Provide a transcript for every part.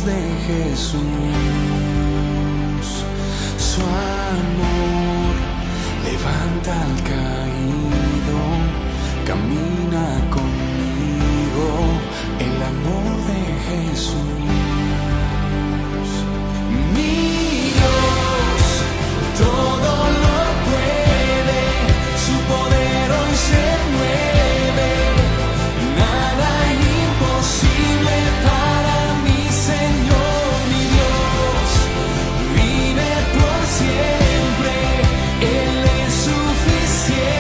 de Jesús. Su amor levanta al caído, camina conmigo, el amor de Jesús. Mi Dios todo lo puede, su poder hoy se mueve, nada imposible para mi Señor, mi Dios vive por siempre, Él es suficiente.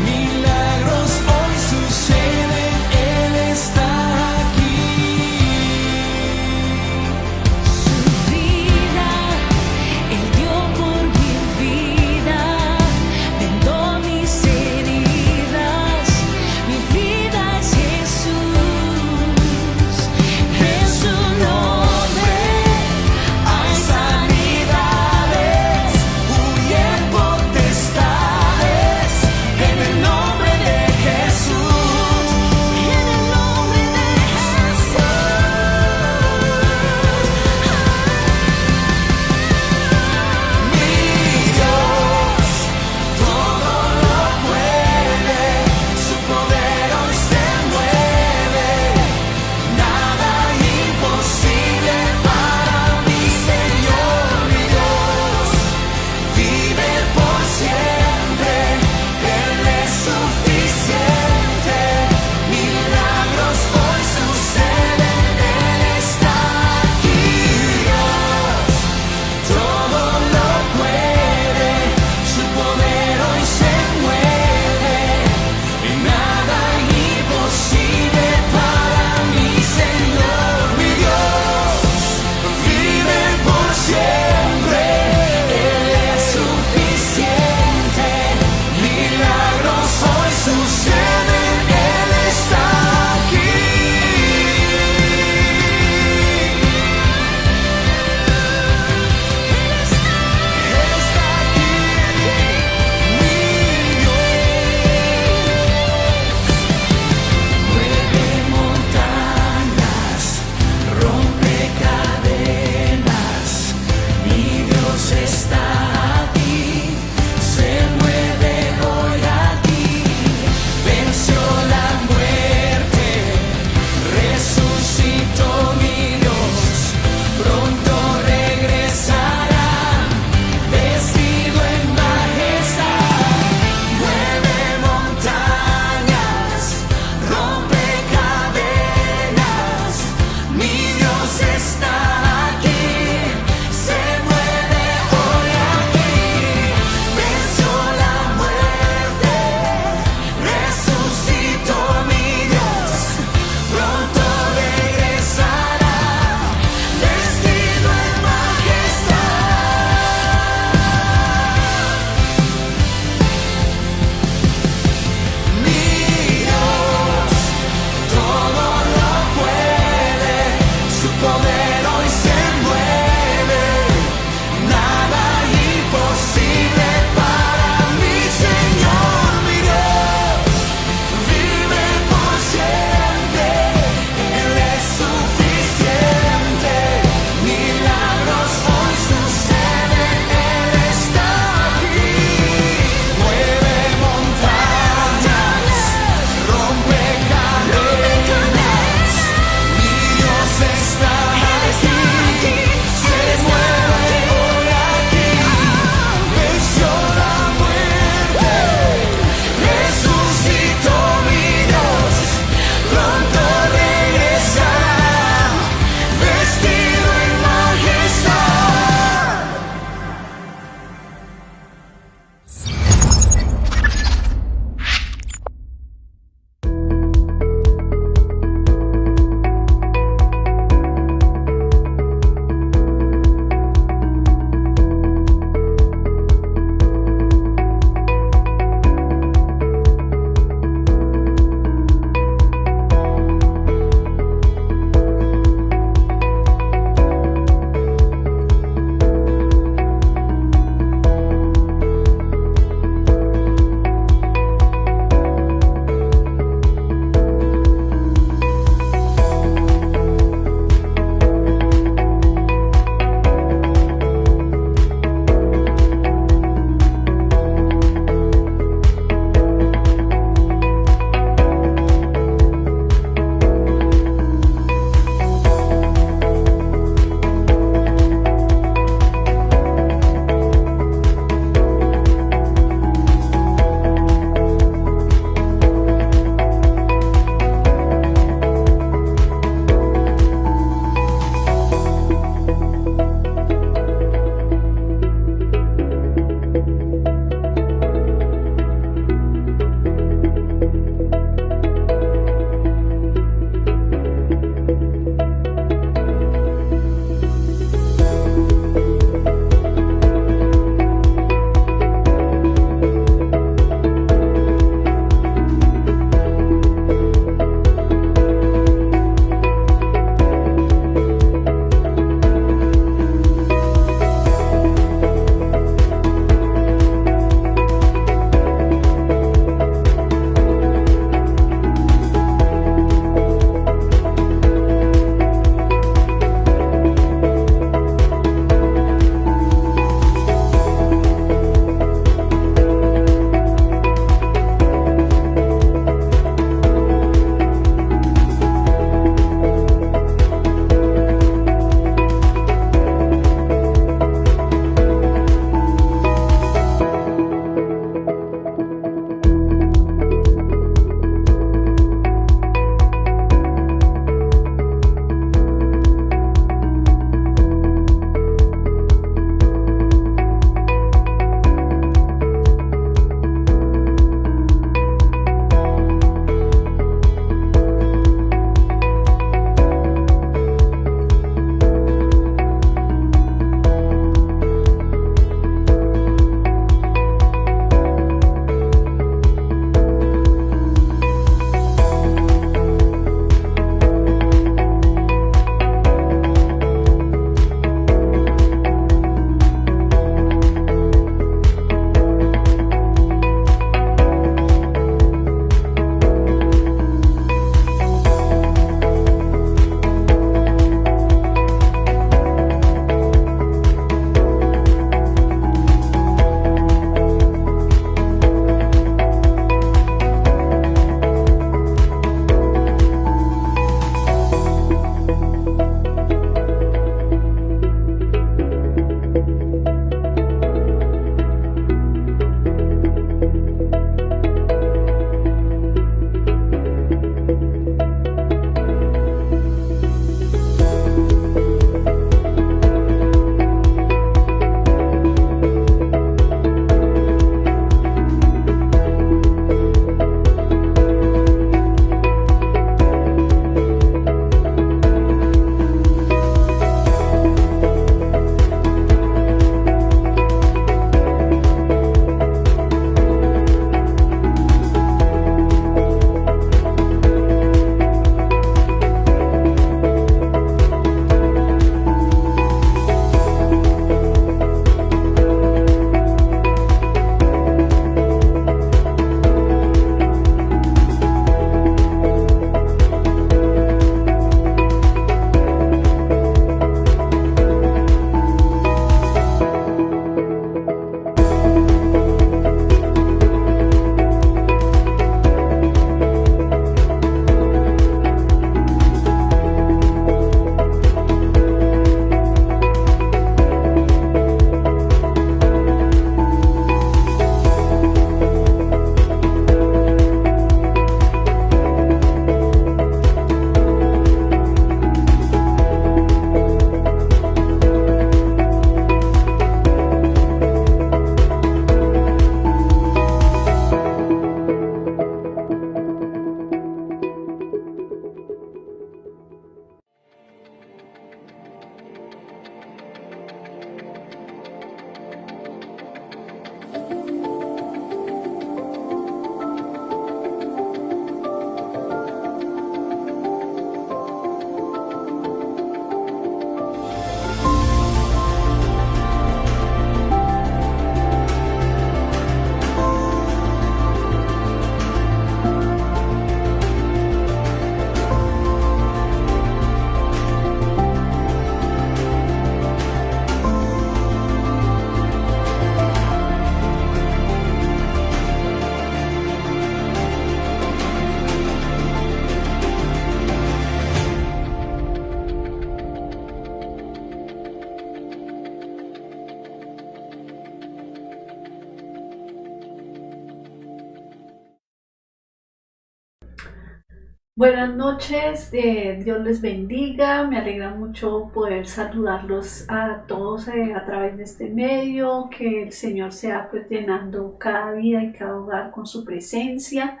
Buenas noches, Dios les bendiga, me alegra mucho poder saludarlos a todos a través de este medio, que el Señor sea pues llenando cada vida y cada hogar con su presencia.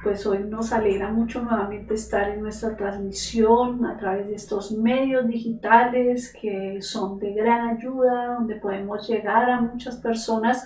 Pues hoy nos alegra mucho nuevamente estar en nuestra transmisión a través de estos medios digitales que son de gran ayuda, donde podemos llegar a muchas personas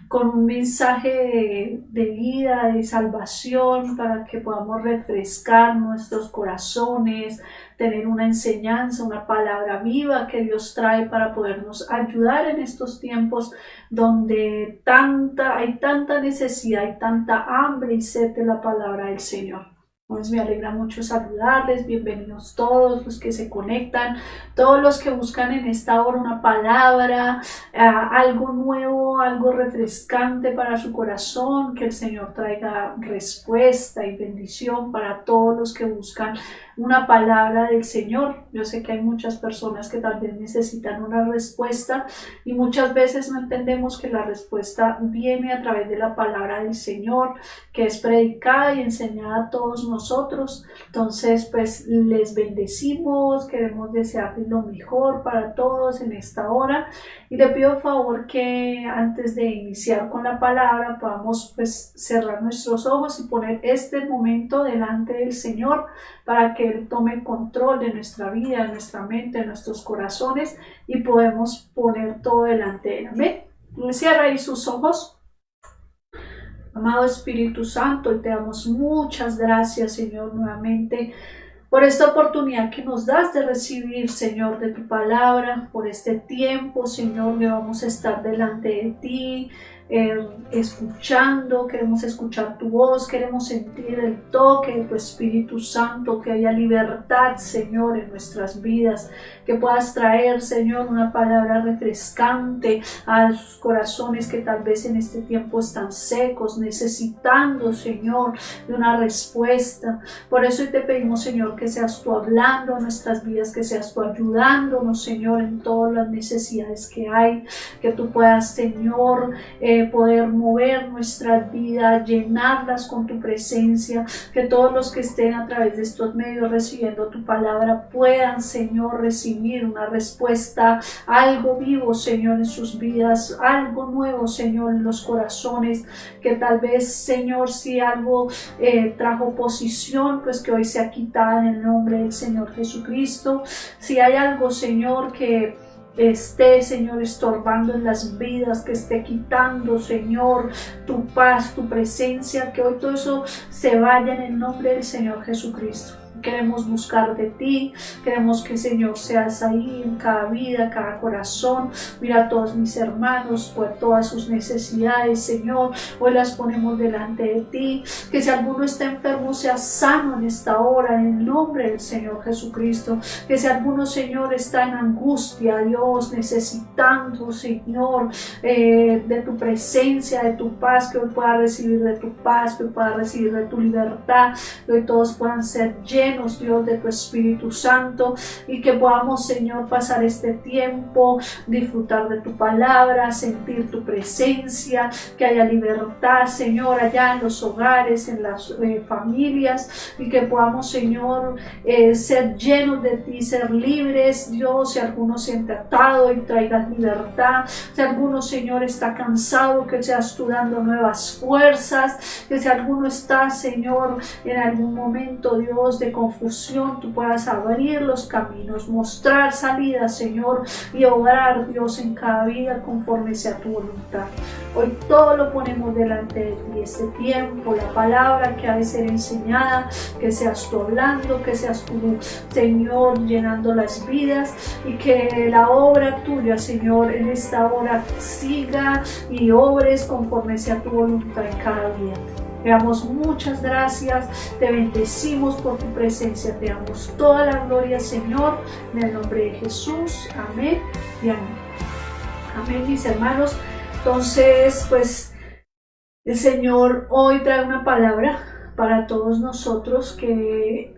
con un mensaje de vida, de salvación, para que podamos refrescar nuestros corazones, tener una enseñanza, una palabra viva que Dios trae para podernos ayudar en estos tiempos donde hay tanta necesidad, hay tanta hambre y sed de la palabra del Señor. Pues me alegra mucho saludarles, bienvenidos todos los que se conectan, todos los que buscan en esta hora una palabra, algo nuevo, algo refrescante para su corazón, que el Señor traiga respuesta y bendición para todos los que buscan una palabra del Señor. Yo sé que hay muchas personas que tal vez necesitan una respuesta y muchas veces no entendemos que la respuesta viene a través de la palabra del Señor, que es predicada y enseñada a todos nosotros. Entonces pues les bendecimos, queremos desearles lo mejor para todos en esta hora y le pido por favor que antes de iniciar con la palabra podamos pues cerrar nuestros ojos y poner este momento delante del Señor para que Él tome control de nuestra vida, de nuestra mente, de nuestros corazones y podemos poner todo delante de Él. Amén. Cierra ahí sus ojos. Amado Espíritu Santo, y te damos muchas gracias, Señor, nuevamente por esta oportunidad que nos das de recibir, Señor, de tu palabra, por este tiempo, Señor, que vamos a estar delante de ti, escuchando, queremos escuchar tu voz, queremos sentir el toque de tu Espíritu Santo, que haya libertad, Señor, en nuestras vidas, que puedas traer, Señor, una palabra refrescante a sus corazones que tal vez en este tiempo están secos, necesitando, Señor, de una respuesta. Por eso hoy te pedimos, Señor, que seas tú hablando a nuestras vidas, que seas tú ayudándonos, Señor, en todas las necesidades que hay, que tú puedas, Señor, poder mover nuestras vidas, llenarlas con tu presencia, que todos los que estén a través de estos medios recibiendo tu palabra puedan, Señor, recibir una respuesta, algo vivo, Señor, en sus vidas, algo nuevo, Señor, en los corazones, que tal vez, Señor, si algo trajo oposición, pues que hoy sea quitada en el nombre del Señor Jesucristo. Si hay algo, Señor, que esté, Señor, estorbando en las vidas, que esté quitando, Señor, tu paz, tu presencia, que hoy todo eso se vaya en el nombre del Señor Jesucristo. Queremos buscar de ti, queremos que, Señor, seas ahí en cada vida, cada corazón. Mira a todos mis hermanos, por todas sus necesidades, Señor, hoy las ponemos delante de ti. Que si alguno está enfermo sea sano en esta hora, en el nombre del Señor Jesucristo. Que si alguno, Señor, está en angustia, Dios, necesitando, Señor, de tu presencia, de tu paz, que hoy pueda recibir de tu paz, que hoy pueda recibir de tu libertad, que hoy todos puedan ser llenos, Dios, de tu Espíritu Santo, y que podamos, Señor, pasar este tiempo, disfrutar de tu palabra, sentir tu presencia, que haya libertad, Señor, allá en los hogares, en las familias, y que podamos, Señor, ser llenos de ti, ser libres, Dios. Si alguno siente atado, y traigas libertad. Si alguno, Señor, está cansado, que seas tú dando nuevas fuerzas. Que si alguno está, Señor, en algún momento, Dios, de confusión, tú puedas abrir los caminos, mostrar salidas, Señor, y obrar, Dios, en cada vida conforme sea tu voluntad. Hoy todo lo ponemos delante de ti, este tiempo, la palabra que ha de ser enseñada, que seas tú hablando, que seas tú, Señor, llenando las vidas, y que la obra tuya, Señor, en esta hora siga y obres conforme sea tu voluntad en cada vida. Te damos muchas gracias, te bendecimos por tu presencia, te damos toda la gloria, Señor, en el nombre de Jesús. Amén y amén. Amén, mis hermanos. Entonces, pues, el Señor hoy trae una palabra para todos nosotros, que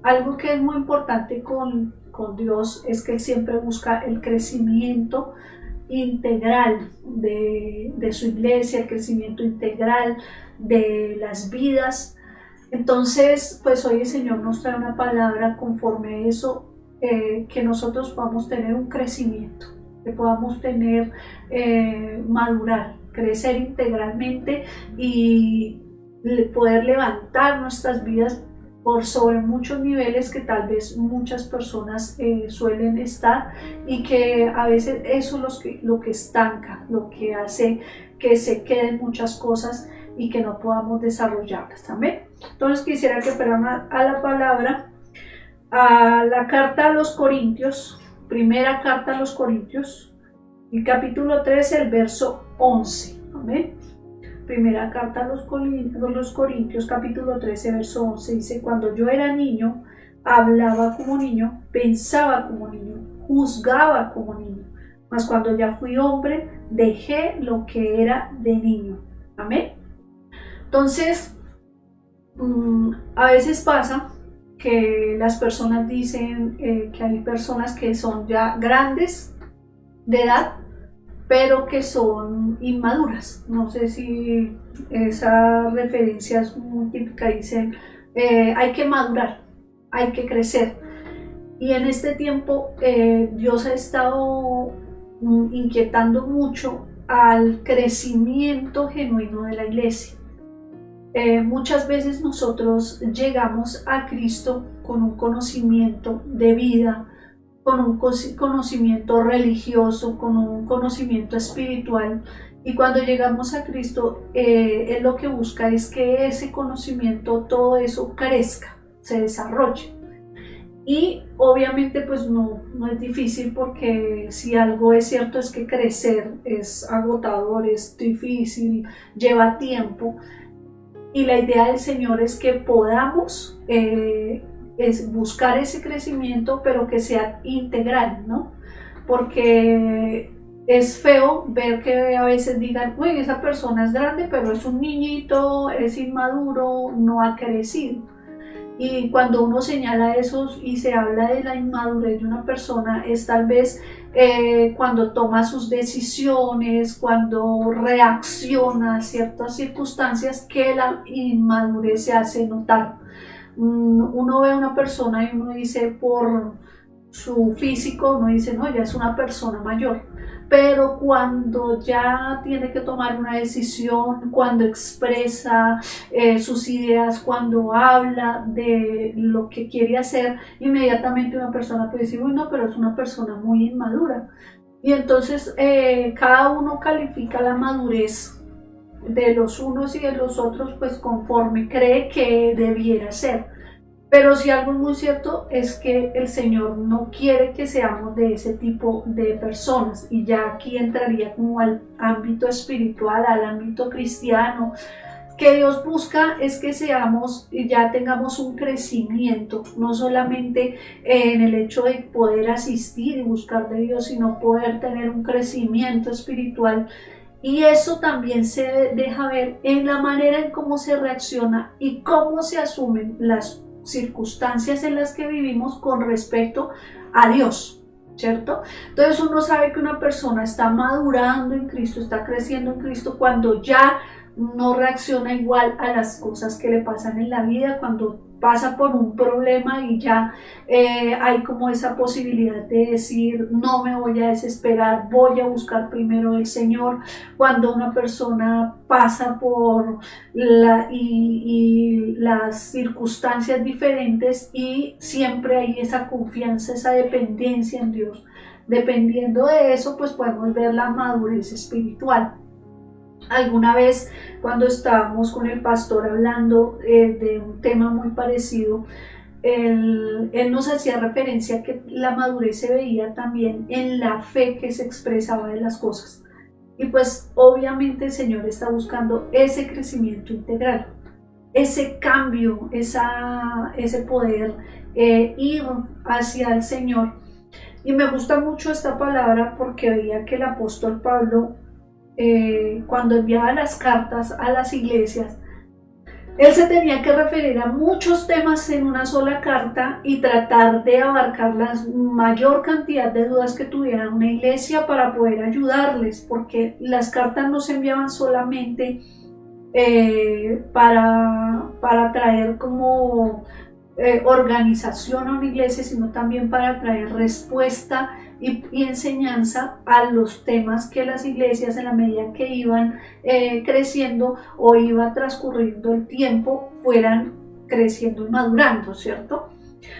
algo que es muy importante con Dios es que Él siempre busca el crecimiento integral de su iglesia, el crecimiento integral de las vidas. Entonces, pues hoy el Señor nos trae una palabra conforme a eso, que nosotros podamos tener un crecimiento, que podamos tener, madurar, crecer integralmente y poder levantar nuestras vidas por sobre muchos niveles que tal vez muchas personas suelen estar, y que a veces eso es lo que estanca, lo que hace que se queden muchas cosas y que no podamos desarrollarlas también. Entonces quisiera que fueran a la palabra, a la carta a los Corintios, primera carta a los Corintios, el capítulo 13, el verso 11. Amén. Primera carta a los Corintios, capítulo 13, verso 11, dice: cuando yo era niño, hablaba como niño, pensaba como niño, juzgaba como niño, mas cuando ya fui hombre, dejé lo que era de niño. Amén. Entonces, a veces pasa que las personas dicen que hay personas que son ya grandes de edad, pero que son inmaduras. No sé si esa referencia es muy típica. Dicen, hay que madurar, hay que crecer. Y en este tiempo Dios ha estado inquietando mucho al crecimiento genuino de la iglesia. Muchas veces nosotros llegamos a Cristo con un conocimiento de vida, con un conocimiento religioso, con un conocimiento espiritual, y cuando llegamos a Cristo, Él lo que busca es que ese conocimiento, todo eso crezca, se desarrolle. Y obviamente pues no es difícil, porque si algo es cierto es que crecer es agotador, es difícil, lleva tiempo, y la idea del Señor es que podamos es buscar ese crecimiento, pero que sea integral, ¿no? Porque es feo ver que a veces digan, uy, esa persona es grande, pero es un niñito, es inmaduro, no ha crecido. Y cuando uno señala eso y se habla de la inmadurez de una persona, es tal vez cuando toma sus decisiones, cuando reacciona a ciertas circunstancias, que la inmadurez se hace notar. Uno ve a una persona y uno dice, por su físico, uno dice, no, ya es una persona mayor. Pero cuando ya tiene que tomar una decisión, cuando expresa sus ideas, cuando habla de lo que quiere hacer, inmediatamente una persona puede decir, uy, no, pero es una persona muy inmadura. Y entonces cada uno califica la madurez de los unos y de los otros pues conforme cree que debiera ser. Pero si algo es muy cierto es que el Señor no quiere que seamos de ese tipo de personas, y ya aquí entraría como al ámbito espiritual, al ámbito cristiano. Que Dios busca es que seamos y ya tengamos un crecimiento, no solamente en el hecho de poder asistir y buscar de Dios, sino poder tener un crecimiento espiritual. Y eso también se deja ver en la manera en cómo se reacciona y cómo se asumen las circunstancias en las que vivimos con respecto a Dios, ¿cierto? Entonces uno sabe que una persona está madurando en Cristo, está creciendo en Cristo, cuando ya no reacciona igual a las cosas que le pasan en la vida, cuando pasa por un problema y ya hay como esa posibilidad de decir, no me voy a desesperar, voy a buscar primero el Señor. Cuando una persona pasa por las circunstancias diferentes, y siempre hay esa confianza, esa dependencia en Dios. Dependiendo de eso, pues podemos ver la madurez espiritual. Alguna vez cuando estábamos con el pastor hablando de un tema muy parecido, él nos hacía referencia a que la madurez se veía también en la fe que se expresaba de las cosas. Y pues obviamente el Señor está buscando ese crecimiento integral, ese cambio, ese poder ir hacia el Señor. Y me gusta mucho esta palabra porque veía que el apóstol Pablo, cuando enviaba las cartas a las iglesias, él se tenía que referir a muchos temas en una sola carta y tratar de abarcar la mayor cantidad de dudas que tuviera una iglesia para poder ayudarles, porque las cartas no se enviaban solamente para para traer como organización a una iglesia, sino también para traer respuesta y enseñanza a los temas que las iglesias, en la medida que iban creciendo o iba transcurriendo el tiempo, fueran creciendo y madurando, ¿cierto?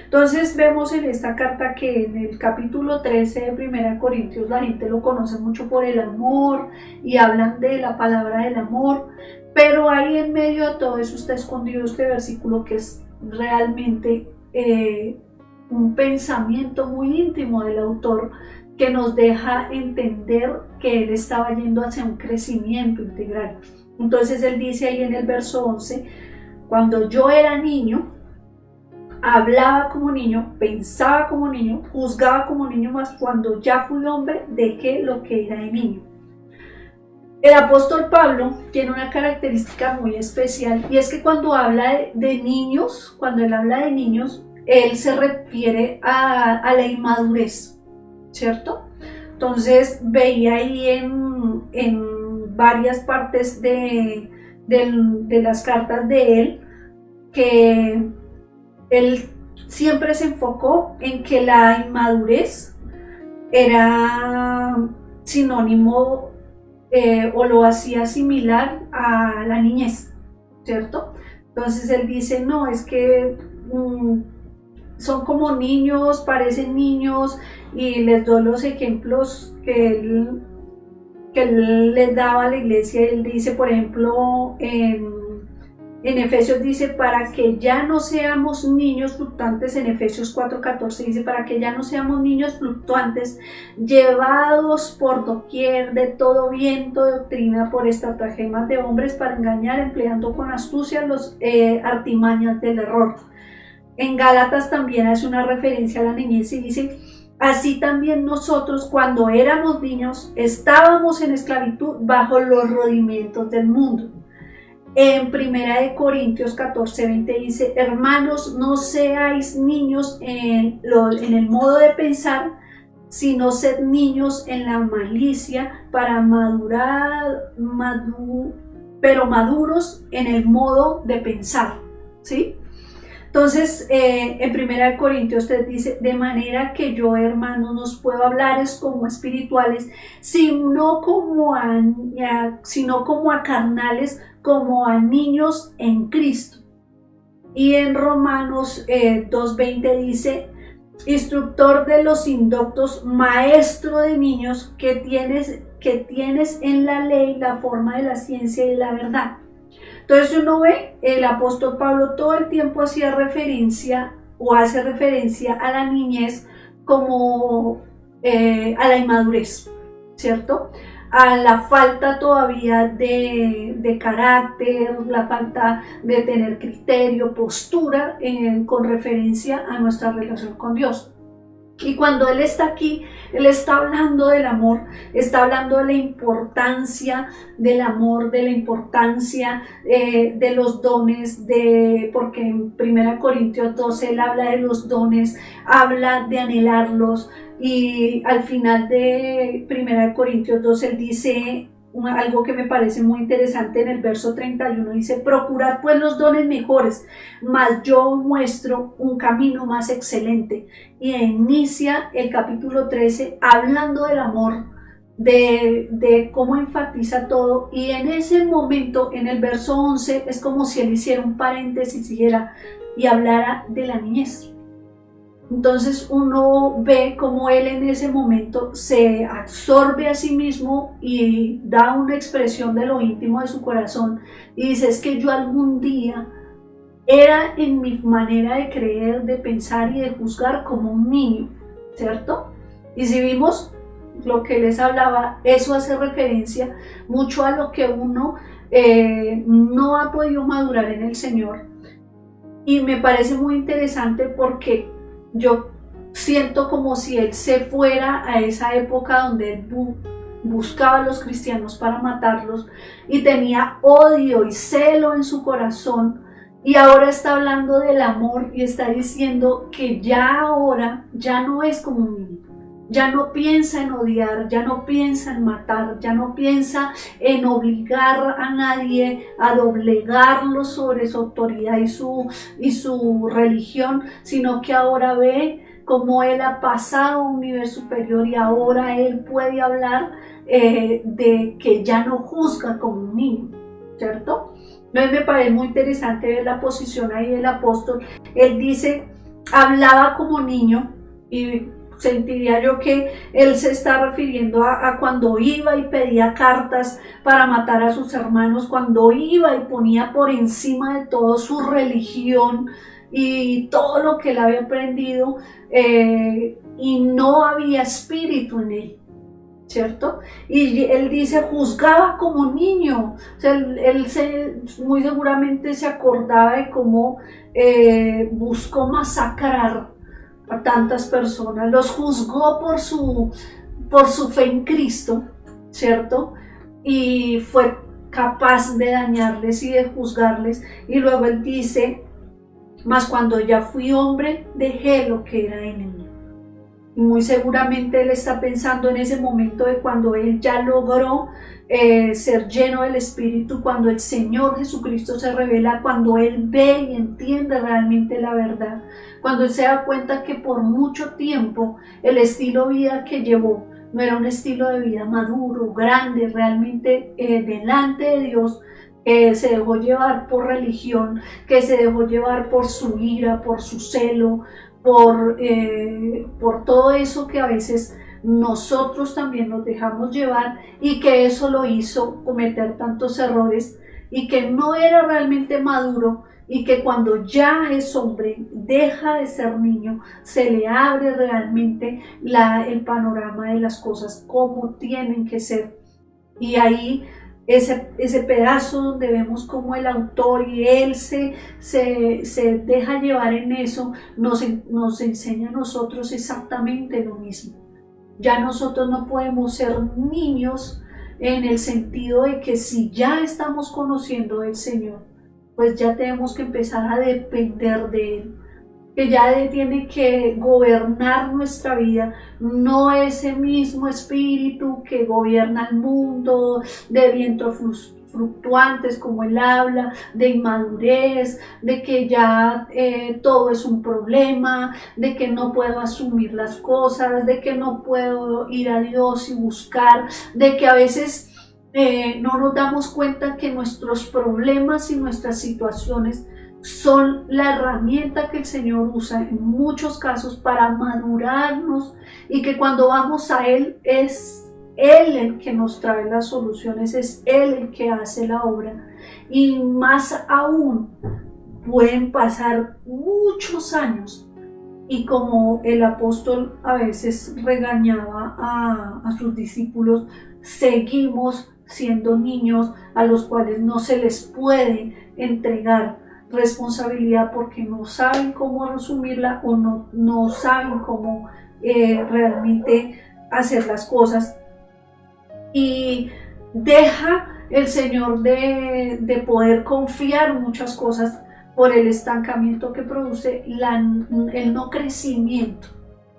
Entonces vemos en esta carta que en el capítulo 13 de 1 Corintios la gente lo conoce mucho por el amor y hablan de la palabra del amor, pero ahí en medio de todo eso está escondido este versículo que es realmente un pensamiento muy íntimo del autor, que nos deja entender que él estaba yendo hacia un crecimiento integral. Entonces él dice ahí en el verso 11, cuando yo era niño, hablaba como niño, pensaba como niño, juzgaba como niño, mas cuando ya fui hombre, dejé lo que era de niño. El apóstol Pablo tiene una característica muy especial, y es que cuando habla de niños, cuando él habla de niños, él se refiere a la inmadurez, ¿cierto? Entonces veía ahí en varias partes de las cartas de él que él siempre se enfocó en que la inmadurez era sinónimo o lo hacía similar a la niñez, ¿cierto? Entonces él dice, no, es que son como niños, parecen niños, y les doy los ejemplos que él les daba a la iglesia. Él dice, por ejemplo, en Efesios dice, para que ya no seamos niños fluctuantes, en Efesios 4:14 dice, para que ya no seamos niños fluctuantes, llevados por doquier de todo viento de doctrina por estratagemas de hombres para engañar, empleando con astucia los artimañas del error. En Gálatas también hace una referencia a la niñez y dice, así también nosotros cuando éramos niños estábamos en esclavitud bajo los rudimientos del mundo. En 1 Corintios 14:20 dice, hermanos, no seáis niños en el modo de pensar, sino sed niños en la malicia para pero maduros en el modo de pensar, ¿sí? Entonces, en 1 Corintios 3 dice, de manera que yo, hermanos, nos puedo hablar como espirituales, sino como a carnales, como a niños en Cristo. Y en Romanos 2:20 dice, instructor de los indoctos, maestro de niños, que tienes en la ley la forma de la ciencia y la verdad. Entonces uno ve, el apóstol Pablo todo el tiempo hacía referencia o hace referencia a la niñez como a la inmadurez, ¿cierto? A la falta todavía de carácter, la falta de tener criterio, postura con referencia a nuestra relación con Dios. Y cuando Él está aquí, Él está hablando del amor, está hablando de la importancia del amor, de la importancia de los dones, porque en 1 Corintios 12 Él habla de los dones, habla de anhelarlos, y al final de 1 Corintios 12 Él dice algo que me parece muy interesante en el verso 31, dice, procurad pues los dones mejores, mas yo muestro un camino más excelente. Y inicia el capítulo 13 hablando del amor, de cómo enfatiza todo, y en ese momento, en el verso 11, es como si él hiciera un paréntesis y hablara de la niñez. Entonces uno ve cómo él en ese momento se absorbe a sí mismo y da una expresión de lo íntimo de su corazón y dice, es que yo algún día era en mi manera de creer, de pensar y de juzgar como un niño, ¿cierto? Y si vimos lo que les hablaba, eso hace referencia mucho a lo que uno no ha podido madurar en el Señor. Y me parece muy interesante porque yo siento como si él se fuera a esa época donde él buscaba a los cristianos para matarlos y tenía odio y celo en su corazón, y ahora está hablando del amor y está diciendo que ya ahora ya no es como un niño, ya no piensa en odiar, ya no piensa en matar, ya no piensa en obligar a nadie a doblegarlo sobre su autoridad y su religión, sino que ahora ve cómo él ha pasado a un nivel superior y ahora él puede hablar de que ya no juzga como un niño, ¿cierto? Entonces me parece muy interesante ver la posición ahí del apóstol. Él dice, hablaba como niño, y sentiría yo que él se está refiriendo a cuando iba y pedía cartas para matar a sus hermanos, cuando iba y ponía por encima de todo su religión y todo lo que él había aprendido, y no había espíritu en él, ¿cierto? Y él dice, juzgaba como niño. O sea, él muy seguramente se acordaba de cómo buscó masacrar a tantas personas, los juzgó por su fe en Cristo, ¿cierto? Y fue capaz de dañarles y de juzgarles. Y luego él dice, mas cuando ya fui hombre, dejé lo que era de niño. Y muy seguramente él está pensando en ese momento de cuando él ya logró ser lleno del Espíritu, cuando el Señor Jesucristo se revela, cuando él ve y entiende realmente la verdad, cuando él se da cuenta que por mucho tiempo el estilo de vida que llevó no era un estilo de vida maduro, grande, realmente delante de Dios, que se dejó llevar por religión, que se dejó llevar por su ira, por su celo, por todo eso que a veces nosotros también nos dejamos llevar, y que eso lo hizo cometer tantos errores, y que no era realmente maduro, y que cuando ya es hombre, deja de ser niño, se le abre realmente el panorama de las cosas como tienen que ser. Y ahí ese pedazo donde vemos como el autor y él se deja llevar en eso, nos enseña a nosotros exactamente lo mismo. Ya nosotros no podemos ser niños en el sentido de que si ya estamos conociendo del Señor, pues ya tenemos que empezar a depender de Él, que ya tiene que gobernar nuestra vida, no ese mismo espíritu que gobierna el mundo, de vientos fluctuantes como él habla, de inmadurez, de que ya todo es un problema, de que no puedo asumir las cosas, de que no puedo ir a Dios y buscar, de que a veces no nos damos cuenta que nuestros problemas y nuestras situaciones son la herramienta que el Señor usa en muchos casos para madurarnos, y que cuando vamos a Él es Él el que nos trae las soluciones, es Él el que hace la obra. Y más aún, pueden pasar muchos años, y como el apóstol a veces regañaba a sus discípulos, seguimos siendo niños a los cuales no se les puede entregar responsabilidad porque no saben cómo asumirla, o no saben cómo realmente hacer las cosas, y deja el Señor de poder confiar muchas cosas por el estancamiento que produce el no crecimiento,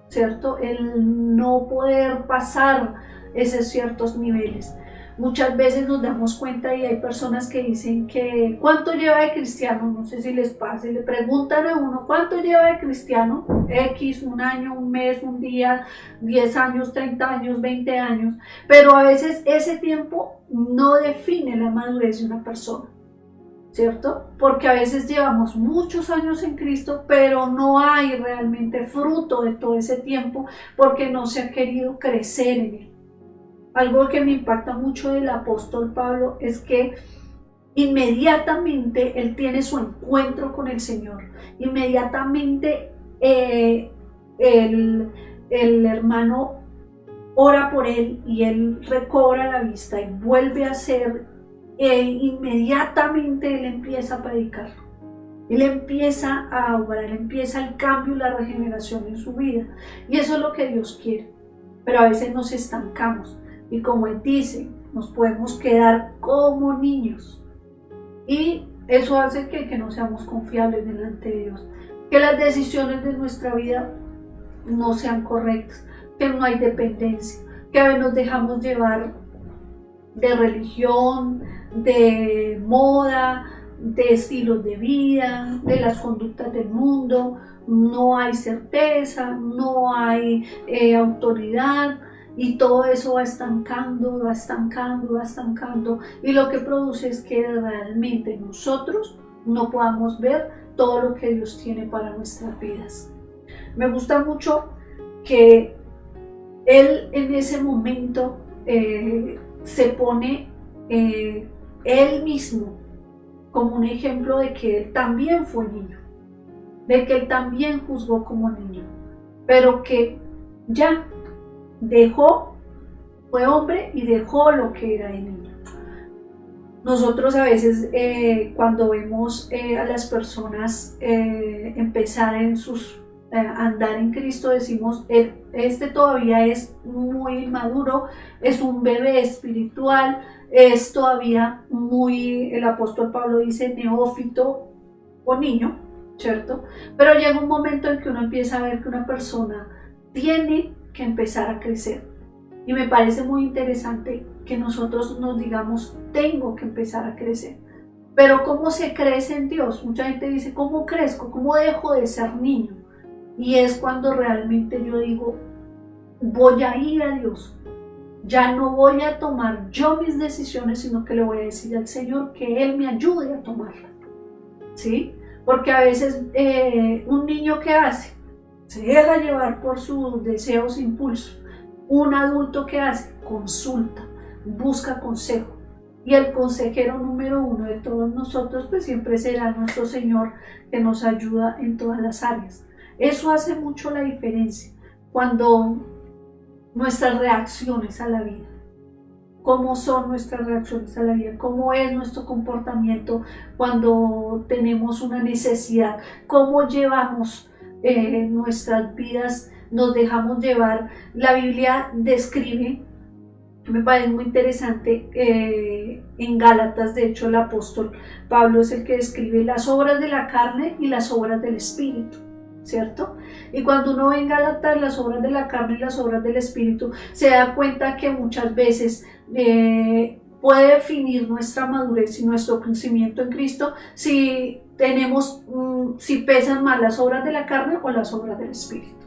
¿cierto? El no poder pasar esos ciertos niveles. Muchas veces nos damos cuenta, y hay personas que dicen que ¿cuánto lleva de cristiano? No sé si les pasa, y le preguntan a uno ¿cuánto lleva de cristiano? X, un año, un mes, un día, 10 años, 30 años, 20 años, pero a veces ese tiempo no define la madurez de una persona, ¿cierto? Porque a veces llevamos muchos años en Cristo, pero no hay realmente fruto de todo ese tiempo porque no se ha querido crecer en él. Algo que me impacta mucho del apóstol Pablo es que inmediatamente él tiene su encuentro con el Señor, inmediatamente el hermano ora por él y él recobra la vista y vuelve a ser, inmediatamente él empieza a predicar, él empieza a obrar, él empieza el cambio y la regeneración en su vida, y eso es lo que Dios quiere. Pero a veces nos estancamos, y como él dice, nos podemos quedar como niños, y eso hace que no seamos confiables delante de Dios, que las decisiones de nuestra vida no sean correctas, que no hay dependencia, que a veces nos dejamos llevar de religión, de moda, de estilos de vida, de las conductas del mundo. No hay certeza, no hay autoridad, y todo eso va estancando, va estancando, va estancando, y lo que produce es que realmente nosotros no podamos ver todo lo que Dios tiene para nuestras vidas. Me gusta mucho que Él en ese momento se pone Él mismo como un ejemplo de que Él también fue niño, de que Él también juzgó como niño, pero que ya dejó, fue hombre y dejó lo que era de niño. Nosotros a veces cuando vemos a las personas empezar en sus andar en Cristo, decimos, este todavía es muy maduro, es un bebé espiritual, es todavía muy, el apóstol Pablo dice, neófito o niño, ¿cierto? Pero llega un momento en que uno empieza a ver que una persona tiene que empezar a crecer. Y me parece muy interesante que nosotros nos digamos, tengo que empezar a crecer. Pero ¿cómo se crece en Dios? Mucha gente dice, ¿cómo crezco? ¿Cómo dejo de ser niño? Y es cuando realmente yo digo, voy a ir a Dios. Ya no voy a tomar yo mis decisiones, sino que le voy a decir al Señor que Él me ayude a tomarlas. ¿Sí? Porque a veces un niño, ¿qué hace? Se deja llevar por sus deseos e impulsos. Un adulto, ¿qué hace? Consulta, busca consejo. Y el consejero número uno de todos nosotros pues siempre será nuestro Señor, que nos ayuda en todas las áreas. Eso hace mucho la diferencia cuando nuestras reacciones a la vida, cómo son nuestras reacciones a la vida, cómo es nuestro comportamiento cuando tenemos una necesidad, cómo llevamos nuestras vidas, nos dejamos llevar. La Biblia describe, me parece muy interesante, en Gálatas, de hecho el apóstol Pablo es el que describe las obras de la carne y las obras del Espíritu, ¿cierto? Y cuando uno ve en Gálatas las obras de la carne y las obras del Espíritu, se da cuenta que muchas veces puede definir nuestra madurez y nuestro crecimiento en Cristo si tenemos, si pesan más las obras de la carne o las obras del Espíritu.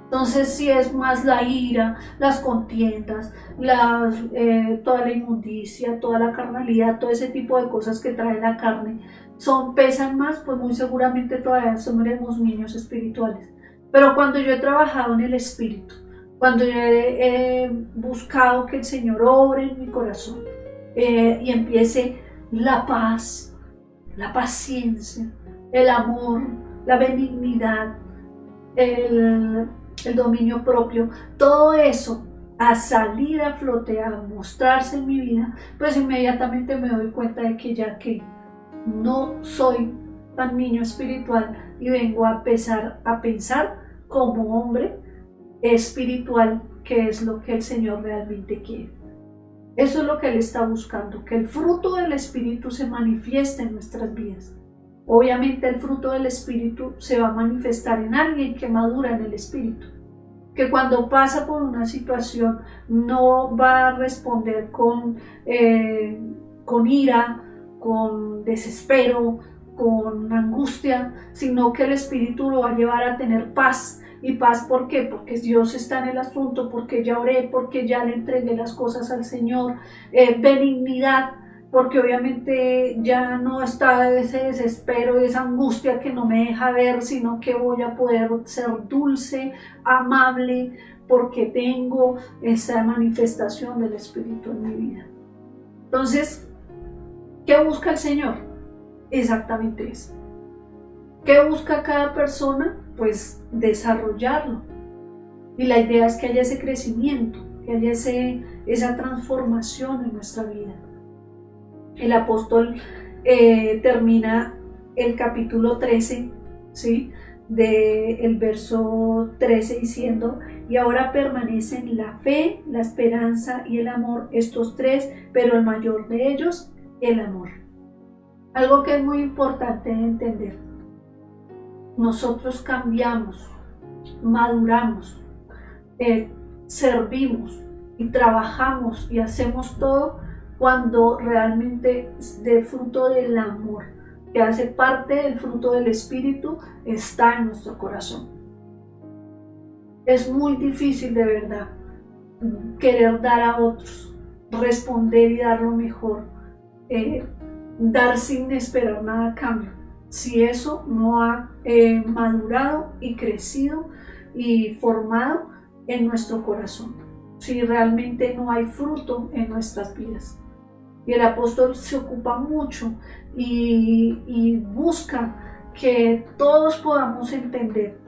Entonces, si es más la ira, las contiendas, toda la inmundicia, toda la carnalidad, todo ese tipo de cosas que trae la carne, pesan más, pues muy seguramente todavía somos niños espirituales. Pero cuando yo he trabajado en el Espíritu, cuando yo he buscado que el Señor obre en mi corazón y empiece la paz, la paciencia, el amor, la benignidad, el dominio propio, todo eso a salir a flote, a mostrarse en mi vida, pues inmediatamente me doy cuenta de que ya que no soy tan niño espiritual y vengo a empezar a pensar como hombre espiritual, que es lo que el Señor realmente quiere. Eso es lo que Él está buscando, que el fruto del Espíritu se manifieste en nuestras vidas. Obviamente el fruto del Espíritu se va a manifestar en alguien que madura en el Espíritu, que cuando pasa por una situación no va a responder con ira, con desespero, con angustia, sino que el Espíritu lo va a llevar a tener paz. ¿Y paz por qué? Porque Dios está en el asunto, porque ya oré, porque ya le entregué las cosas al Señor. Benignidad, porque obviamente ya no está ese desespero, esa angustia que no me deja ver, sino que voy a poder ser dulce, amable, porque tengo esa manifestación del Espíritu en mi vida. Entonces, ¿qué busca el Señor? Exactamente eso. ¿Qué busca cada persona? Pues desarrollarlo. Y la idea es que haya ese crecimiento, que haya esa transformación en nuestra vida. El apóstol termina el capítulo 13, ¿sí?, del verso 13 diciendo: y ahora permanecen la fe, la esperanza y el amor, estos tres, pero el mayor de ellos, el amor. Algo que es muy importante entender: nosotros cambiamos, maduramos servimos y trabajamos y hacemos todo cuando realmente de fruto del amor, que hace parte del fruto del Espíritu, está en nuestro corazón. Es muy difícil de verdad querer dar a otros, responder y dar lo mejor, dar sin esperar nada a cambio, si eso no ha madurado y crecido y formado en nuestro corazón, si realmente no hay fruto en nuestras vidas. Y el apóstol se ocupa mucho y busca que todos podamos entender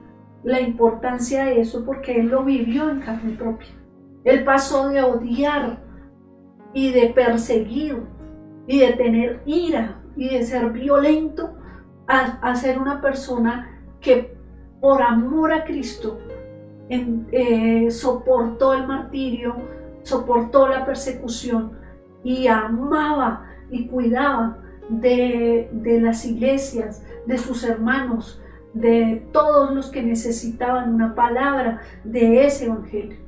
la importancia de eso, porque él lo vivió en carne propia. Él pasó de odiar y de perseguir y de tener ira y de ser violento a ser una persona que por amor a Cristo soportó el martirio, soportó la persecución y amaba y cuidaba de las iglesias, de sus hermanos, de todos los que necesitaban una palabra de ese evangelio.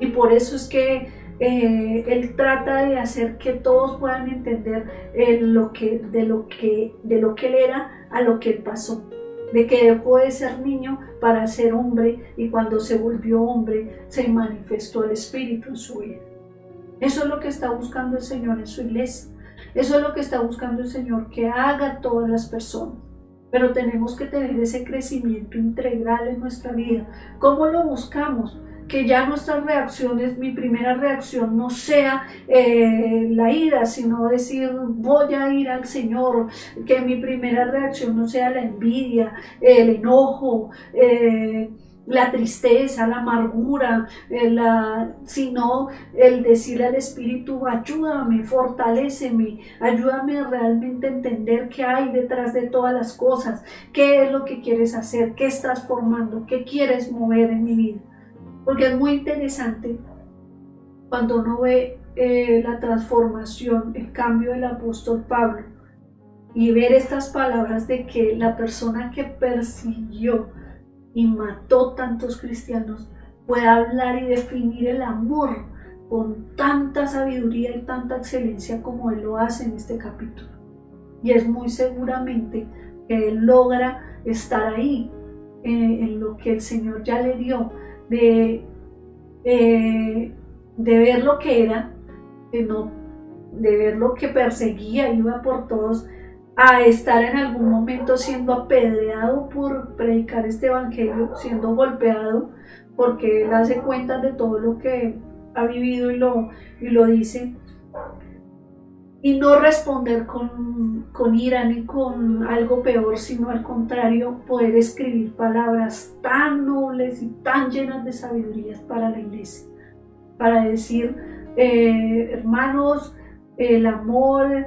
Y por eso es que él trata de hacer que todos puedan entender de lo que él era a lo que él pasó, de que dejó de ser niño para ser hombre, y cuando se volvió hombre se manifestó el Espíritu en su vida. Eso es lo que está buscando el Señor en su iglesia. Eso es lo que está buscando el Señor que haga todas las personas. Pero tenemos que tener ese crecimiento integral en nuestra vida. ¿Cómo lo buscamos? Que ya nuestras reacciones, mi primera reacción no sea la ira, sino decir voy a ir al Señor. Que mi primera reacción no sea la envidia, el enojo, la tristeza, la amargura, sino el decirle al Espíritu, ayúdame, fortaléceme, ayúdame a realmente entender qué hay detrás de todas las cosas, qué es lo que quieres hacer, qué estás formando, qué quieres mover en mi vida. Porque es muy interesante cuando uno ve la transformación, el cambio del apóstol Pablo, y ver estas palabras de que la persona que persiguió y mató tantos cristianos puede hablar y definir el amor con tanta sabiduría y tanta excelencia como él lo hace en este capítulo. Y es muy seguramente que él logra estar ahí en lo que el Señor ya le dio, de ver lo que era, de ver lo que perseguía, iba por todos, a estar en algún momento siendo apedreado por predicar este evangelio, siendo golpeado, porque él hace cuentas de todo lo que ha vivido y lo dice, y no responder con ira ni con algo peor, sino al contrario, poder escribir palabras tan nobles y tan llenas de sabiduría para la iglesia, para decir, hermanos, el amor,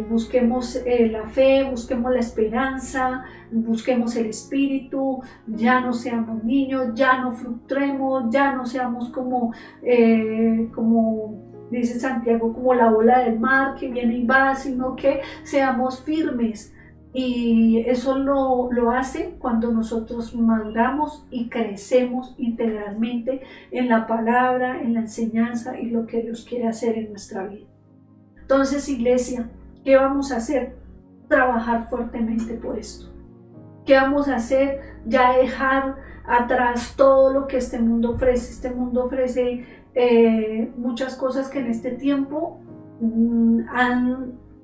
busquemos la fe, busquemos la esperanza, busquemos el Espíritu, ya no seamos niños, ya no frustremos, ya no seamos como dice Santiago, como la ola del mar que viene y va, sino que seamos firmes. Y eso lo hace cuando nosotros maduramos y crecemos integralmente en la palabra, en la enseñanza y lo que Dios quiere hacer en nuestra vida. Entonces, iglesia, ¿qué vamos a hacer? Trabajar fuertemente por esto. ¿Qué vamos a hacer? Ya dejar atrás todo lo que este mundo ofrece. Este mundo ofrece muchas cosas que en este tiempo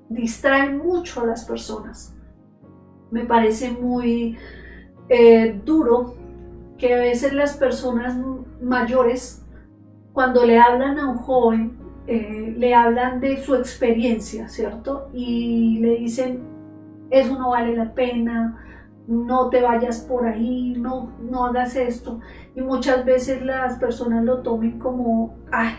distraen mucho a las personas. Me parece muy duro que a veces las personas mayores, cuando le hablan a un joven, le hablan de su experiencia, ¿cierto? Y le dicen, eso no vale la pena, no te vayas por ahí, no hagas esto. Y muchas veces las personas lo tomen como,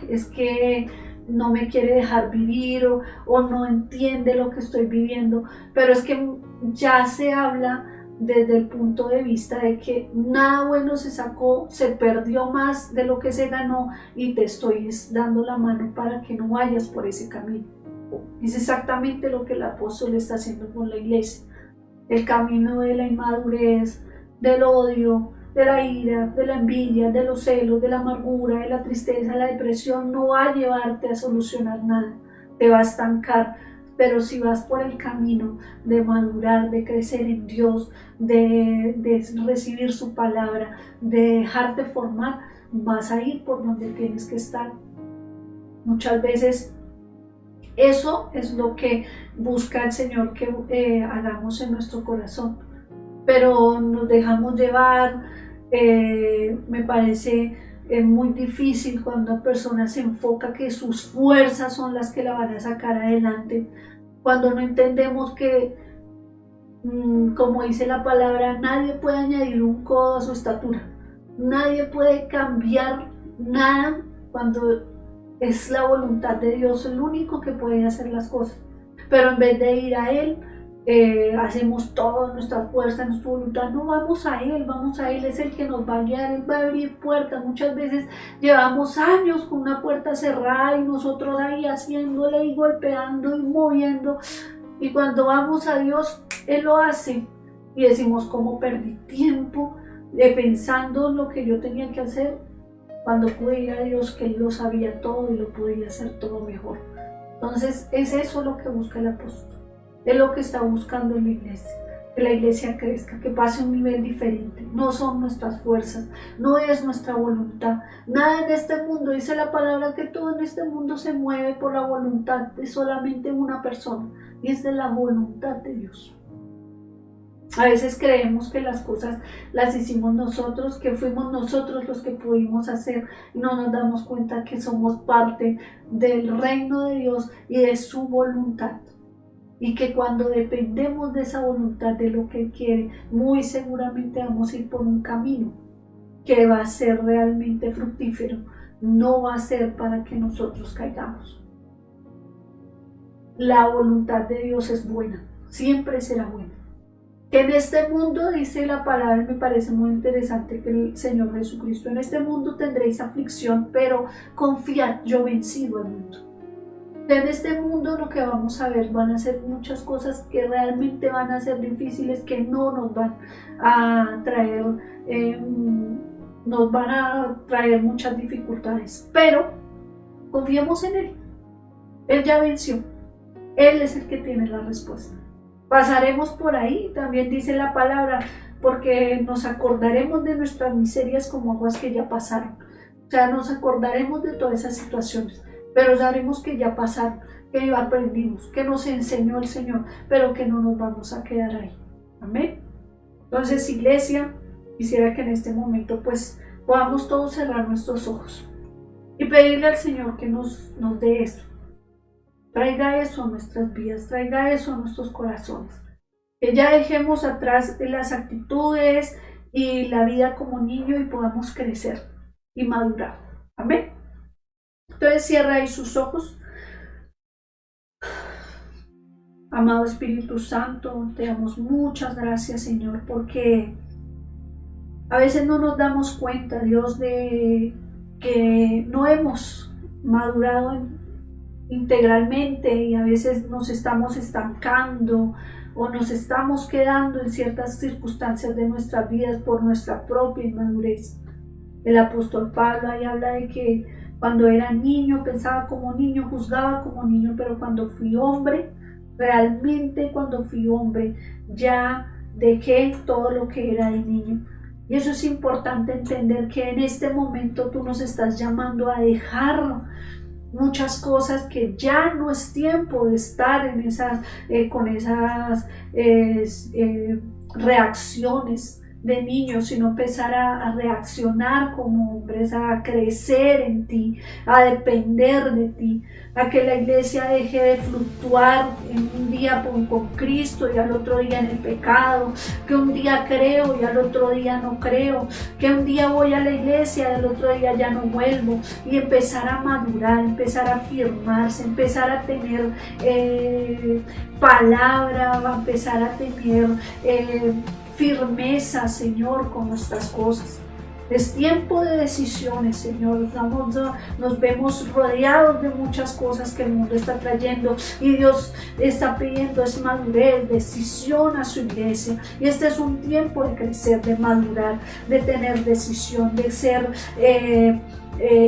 es que no me quiere dejar vivir o no entiende lo que estoy viviendo. Pero es que ya se habla desde el punto de vista de que nada bueno se sacó, se perdió más de lo que se ganó y te estoy dando la mano para que no vayas por ese camino. Es exactamente lo que el apóstol está haciendo con la iglesia. El camino de la inmadurez, del odio, de la ira, de la envidia, de los celos, de la amargura, de la tristeza, de la depresión, no va a llevarte a solucionar nada, te va a estancar. Pero si vas por el camino de madurar, de crecer en Dios, de recibir su palabra, de dejarte formar, vas a ir por donde tienes que estar. Muchas veces eso es lo que busca el Señor que hagamos en nuestro corazón, pero nos dejamos llevar. Me parece muy difícil cuando una persona se enfoca que sus fuerzas son las que la van a sacar adelante, cuando no entendemos que, como dice la palabra, nadie puede añadir un codo a su estatura, nadie puede cambiar nada cuando es la voluntad de Dios el único que puede hacer las cosas. Pero en vez de ir a Él, hacemos todo, nuestra fuerza, nuestra voluntad. No, vamos a Él, es el que nos va a guiar, Él va a abrir puertas. Muchas veces llevamos años con una puerta cerrada y nosotros ahí haciéndole y golpeando y moviendo, y cuando vamos a Dios, Él lo hace y decimos, ¿cómo perdí tiempo pensando lo que yo tenía que hacer? Cuando pude ir a Dios, que Él lo sabía todo y lo podía hacer todo mejor. Entonces es eso lo que busca el apóstol, es lo que está buscando en la iglesia, que la iglesia crezca, que pase a un nivel diferente. No son nuestras fuerzas, no es nuestra voluntad. Nada en este mundo, dice la palabra, que todo en este mundo se mueve por la voluntad de solamente una persona, y es de la voluntad de Dios. A veces creemos que las cosas las hicimos nosotros, que fuimos nosotros los que pudimos hacer, y no nos damos cuenta que somos parte del reino de Dios y de su voluntad. Y que cuando dependemos de esa voluntad, de lo que Él quiere, muy seguramente vamos a ir por un camino que va a ser realmente fructífero, no va a ser para que nosotros caigamos. La voluntad de Dios es buena, siempre será buena. Que en este mundo, dice la palabra, me parece muy interesante que el Señor Jesucristo, en este mundo tendréis aflicción, pero confiad, yo he vencido al mundo. En este mundo lo que vamos a ver van a ser muchas cosas que realmente van a ser difíciles, que no nos van a traer, muchas dificultades, pero confiemos en Él. Él ya venció, Él es el que tiene la respuesta. Pasaremos por ahí, también dice la palabra, porque nos acordaremos de nuestras miserias como aguas que ya pasaron. O sea, nos acordaremos de todas esas situaciones, pero sabemos que ya pasaron, que aprendimos, que nos enseñó el Señor, pero que no nos vamos a quedar ahí. Amén. Entonces, iglesia, quisiera que en este momento pues podamos todos cerrar nuestros ojos y pedirle al Señor que nos dé eso. Traiga eso a nuestras vidas, traiga eso a nuestros corazones. Que ya dejemos atrás las actitudes y la vida como niño y podamos crecer y madurar. Amén. Entonces cierra ahí sus ojos. Amado Espíritu Santo, te damos muchas gracias, Señor, porque a veces no nos damos cuenta, Dios, de que no hemos madurado integralmente, y a veces nos estamos estancando o nos estamos quedando en ciertas circunstancias de nuestras vidas por nuestra propia inmadurez. El apóstol Pablo ahí habla de que cuando era niño pensaba como niño, juzgaba como niño, pero cuando fui hombre, realmente cuando fui hombre, ya dejé todo lo que era de niño. Y eso es importante entender, que en este momento tú nos estás llamando a dejar muchas cosas, que ya no es tiempo de estar en con esas reacciones de niños, sino empezar a reaccionar como hombres, a crecer en ti, a depender de ti, a que la iglesia deje de fluctuar en un día con Cristo y al otro día en el pecado, que un día creo y al otro día no creo, que un día voy a la iglesia y al otro día ya no vuelvo, y empezar a madurar, empezar a afirmarse, empezar a tener palabra, a empezar a tener firmeza, Señor, con nuestras cosas. Es tiempo de decisiones, Señor. Nos vemos rodeados de muchas cosas que el mundo está trayendo y Dios está pidiendo es madurez, decisión a su iglesia. Y este es un tiempo de crecer, de madurar, de tener decisión, de ser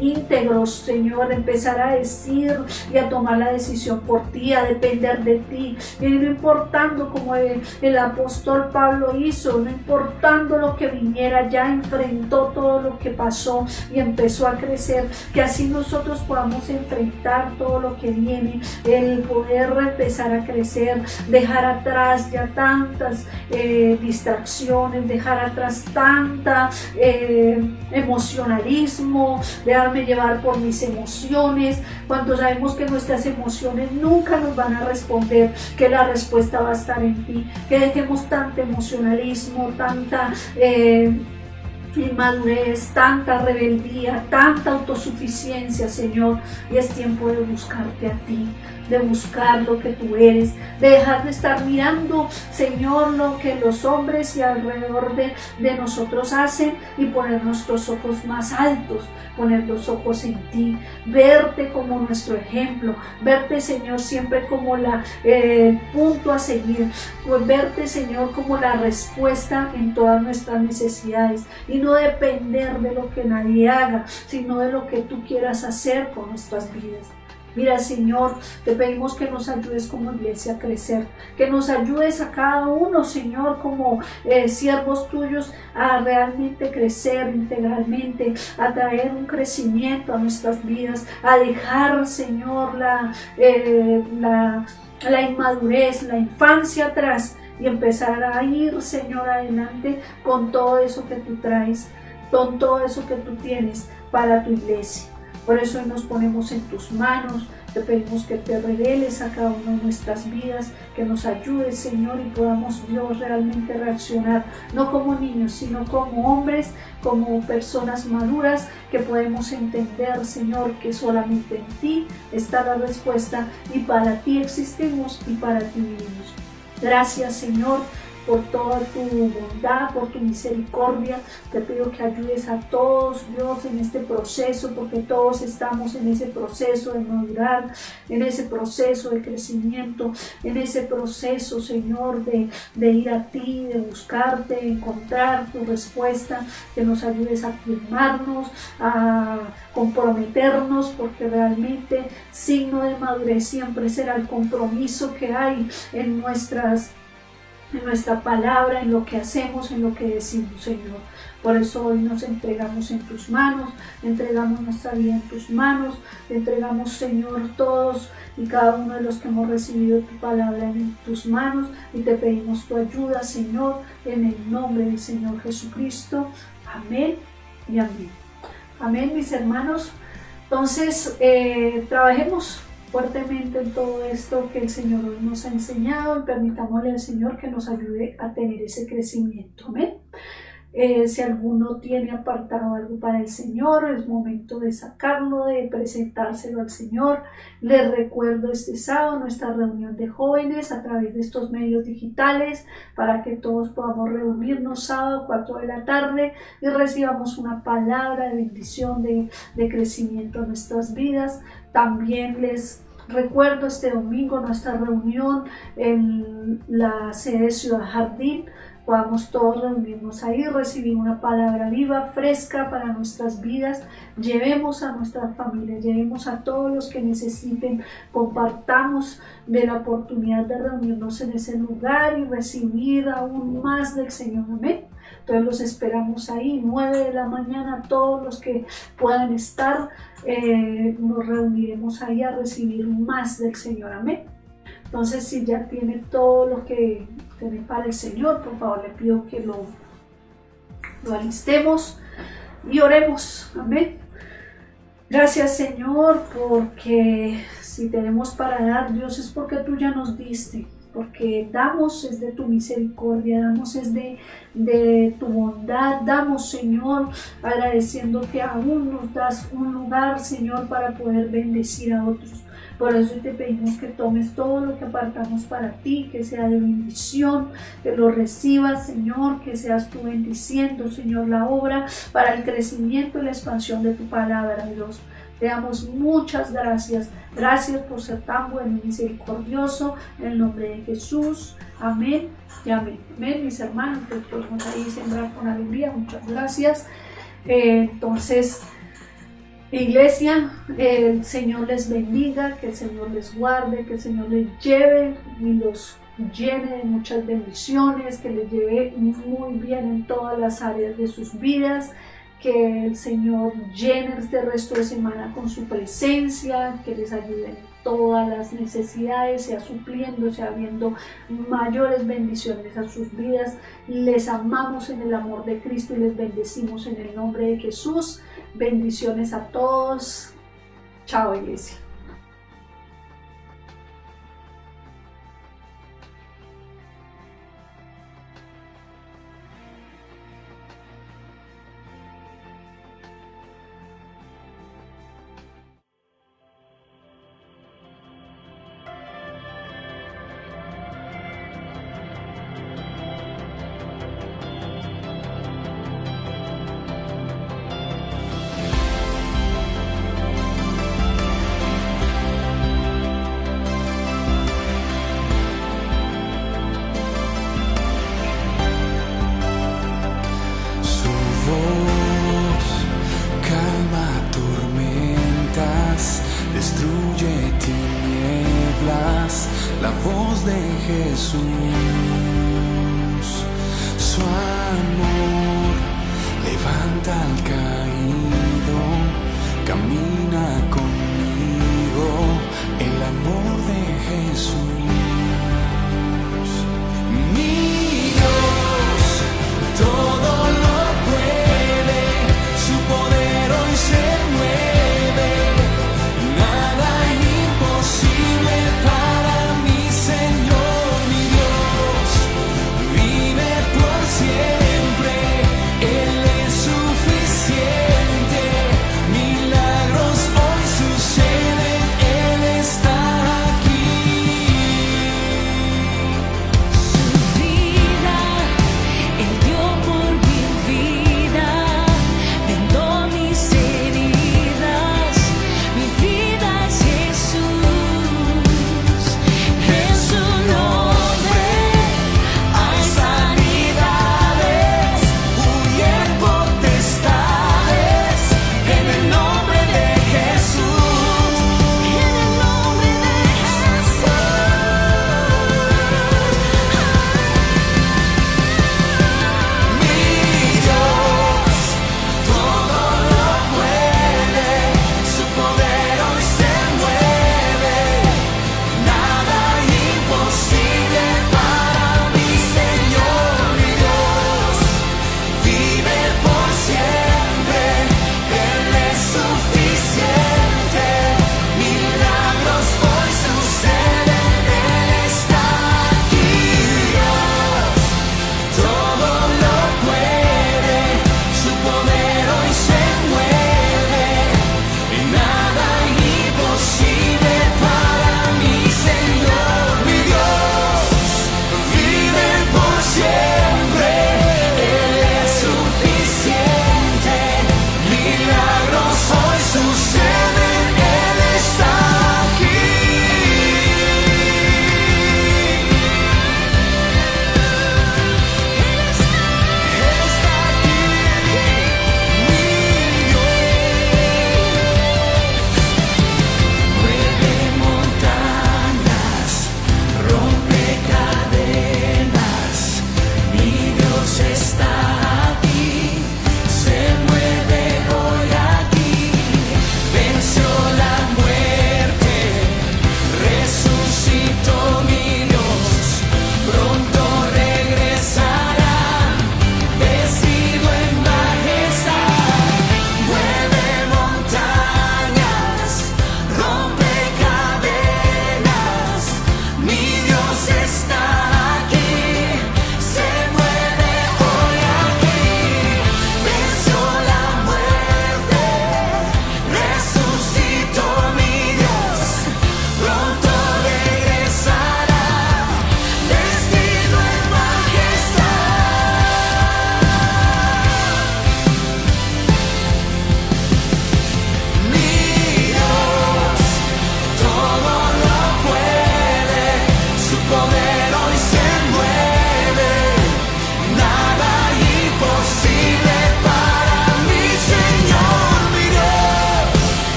íntegros, Señor, empezar a decir y a tomar la decisión por ti, a depender de ti, y no importando como el apóstol Pablo hizo, no importando lo que viniera, ya enfrentó todo lo que pasó y empezó a crecer, que así nosotros podamos enfrentar todo lo que viene, el poder empezar a crecer, dejar atrás ya tantas distracciones, dejar atrás tanta emocionalismo, dejarme llevar por mis emociones, cuando sabemos que nuestras emociones nunca nos van a responder, que la respuesta va a estar en ti, que dejemos tanto emocionalismo, tanta inmadurez, tanta rebeldía, tanta autosuficiencia, Señor, y es tiempo de buscarte a ti, de buscar lo que tú eres, de dejar de estar mirando, Señor, lo que los hombres y alrededor de nosotros hacen y poner nuestros ojos más altos, poner los ojos en ti, verte como nuestro ejemplo, verte, Señor, siempre como el punto a seguir, verte, Señor, como la respuesta en todas nuestras necesidades y no depender de lo que nadie haga, sino de lo que tú quieras hacer con nuestras vidas. Mira, Señor, te pedimos que nos ayudes como iglesia a crecer, que nos ayudes a cada uno, Señor, como siervos tuyos a realmente crecer integralmente, a traer un crecimiento a nuestras vidas, a dejar, Señor, la inmadurez, la infancia atrás y empezar a ir, Señor, adelante con todo eso que tú traes, con todo eso que tú tienes para tu iglesia. Por eso hoy nos ponemos en tus manos, te pedimos que te reveles a cada una de nuestras vidas, que nos ayudes, Señor, y podamos, Dios, realmente reaccionar, no como niños, sino como hombres, como personas maduras, que podemos entender, Señor, que solamente en ti está la respuesta y para ti existimos y para ti vivimos. Gracias, Señor, por toda tu bondad, por tu misericordia. Te pido que ayudes a todos, Dios, en este proceso, porque todos estamos en ese proceso de madurar, en ese proceso de crecimiento, en ese proceso, Señor, de ir a ti, de buscarte, de encontrar tu respuesta, que nos ayudes a afirmarnos, a comprometernos, porque realmente signo de madurez siempre será el compromiso que hay en nuestra palabra, en lo que hacemos, en lo que decimos, Señor. Por eso hoy nos entregamos en tus manos, entregamos nuestra vida en tus manos, entregamos, Señor, todos y cada uno de los que hemos recibido tu palabra en tus manos y te pedimos tu ayuda, Señor, en el nombre del Señor Jesucristo. Amén y amén. Amén, mis hermanos. Entonces, trabajemos fuertemente en todo esto que el Señor hoy nos ha enseñado y permitámosle al Señor que nos ayude a tener ese crecimiento. Amén. Si alguno tiene apartado algo para el Señor, es momento de sacarlo, de presentárselo al Señor. Les recuerdo este sábado nuestra reunión de jóvenes a través de estos medios digitales para que todos podamos reunirnos sábado 4 de la tarde y recibamos una palabra de bendición, de crecimiento en nuestras vidas. También les recuerdo este domingo nuestra reunión en la sede de Ciudad Jardín. Podamos todos reunirnos ahí, recibir una palabra viva, fresca para nuestras vidas. Llevemos a nuestras familias, llevemos a todos los que necesiten, compartamos de la oportunidad de reunirnos en ese lugar y recibir aún más del Señor. Amén. Entonces los esperamos ahí, 9 de la mañana, todos los que puedan estar, nos reuniremos ahí a recibir más del Señor. Amén. Entonces, si ya tiene todo lo que tiene para el Señor, por favor le pido que lo alistemos y oremos. Amén. Gracias, Señor, porque si tenemos para dar, Dios, es porque tú ya nos diste, porque damos es de tu misericordia, damos es de tu bondad, damos, Señor, agradeciendo que aún nos das un lugar, Señor, para poder bendecir a otros. Por eso te pedimos que tomes todo lo que apartamos para ti, que sea de bendición, que lo recibas, Señor, que seas tú bendiciendo, Señor, la obra para el crecimiento y la expansión de tu palabra, Dios. Te damos muchas gracias. Gracias por ser tan bueno y misericordioso. En el nombre de Jesús. Amén y amén. Amén, mis hermanos. Pues podemos ahí sembrar con alegría. Muchas gracias. Entonces, iglesia, el Señor les bendiga, que el Señor les guarde, que el Señor les lleve y los llene de muchas bendiciones, que les lleve muy bien en todas las áreas de sus vidas. Que el Señor llene este resto de semana con su presencia, que les ayude en todas las necesidades, sea supliendo, sea viendo mayores bendiciones a sus vidas. Les amamos en el amor de Cristo y les bendecimos en el nombre de Jesús. Bendiciones a todos. Chao, iglesia. Destruye tinieblas, la voz de Jesús, su amor levanta al caído, camina conmigo, el amor de Jesús.